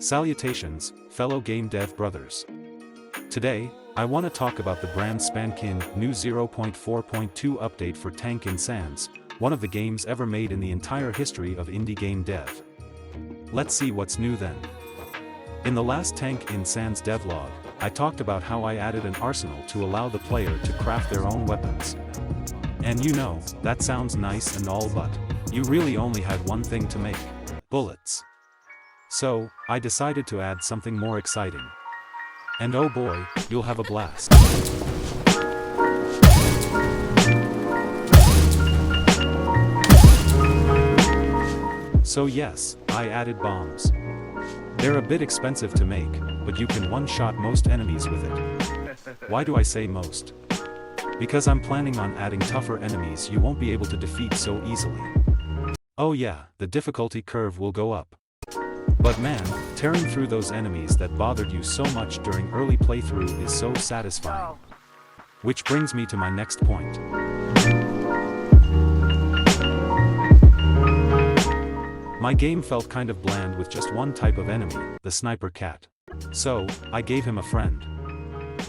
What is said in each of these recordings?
Salutations, fellow game dev brothers. Today, I want to talk about the brand spanking new 0.4.2 update for Tank in Sands, one of the games ever made in the entire history of indie game dev. Let's see what's new then. In the last Tank in Sands devlog, I talked about how I added an arsenal to allow the player to craft their own weapons. And you know, that sounds nice and all, but you really only had one thing to make: bullets. So, I decided to add something more exciting. And oh boy, you'll have a blast. So yes, I added bombs. They're a bit expensive to make, but you can one-shot most enemies with it. Why do I say most? Because I'm planning on adding tougher enemies you won't be able to defeat so easily. Oh yeah, the difficulty curve will go up. But man, tearing through those enemies that bothered you so much during early playthrough is so satisfying. Which brings me to my next point. My game felt kind of bland with just one type of enemy, the sniper cat. So, I gave him a friend.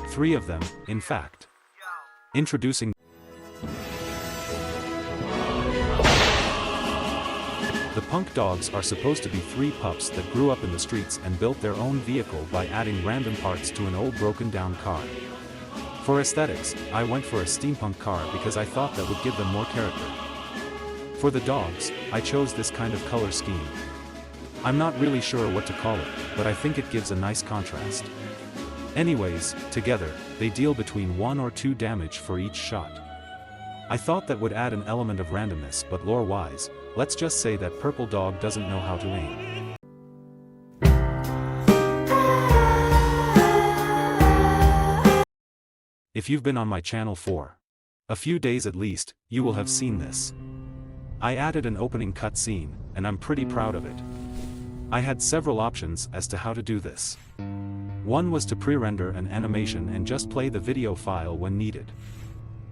3 of them, in fact. Introducing the punk dogs are supposed to be 3 pups that grew up in the streets and built their own vehicle by adding random parts to an old broken down car. For aesthetics, I went for a steampunk car because I thought that would give them more character. For the dogs, I chose this kind of color scheme. I'm not really sure what to call it, but I think it gives a nice contrast. Anyways, together, they deal between 1 or 2 damage for each shot. I thought that would add an element of randomness, but lore-wise, let's just say that purple dog doesn't know how to aim. If you've been on my channel for a few days at least, you will have seen this. I added an opening cutscene, and I'm pretty proud of it. I had several options as to how to do this. One was to pre-render an animation and just play the video file when needed.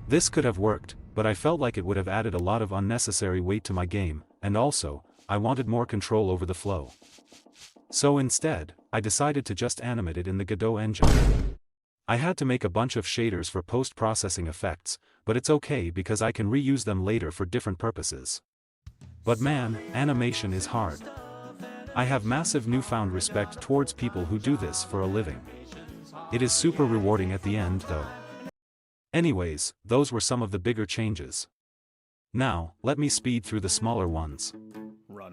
This could have worked, but I felt like it would have added a lot of unnecessary weight to my game, and also, I wanted more control over the flow. So instead, I decided to just animate it in the Godot engine. I had to make a bunch of shaders for post-processing effects, but it's okay because I can reuse them later for different purposes. But man, animation is hard. I have massive newfound respect towards people who do this for a living. It is super rewarding at the end though. Anyways, those were some of the bigger changes. Now, let me speed through the smaller ones.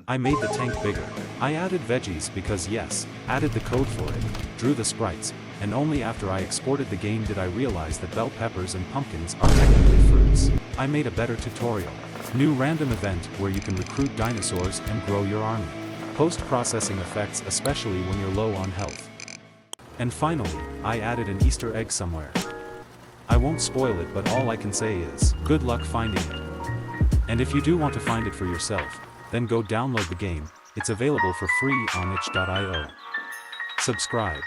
I made the tank bigger. I added veggies because yes, added the code for it, drew the sprites, and only after I exported the game did I realize that bell peppers and pumpkins are technically fruits. I made a better tutorial. New random event where you can recruit dinosaurs and grow your army. Post-processing effects especially when you're low on health. And finally, I added an Easter egg somewhere. I won't spoil it, but all I can say is, good luck finding it. And if you do want to find it for yourself, then go download the game. It's available for free on itch.io. Subscribe.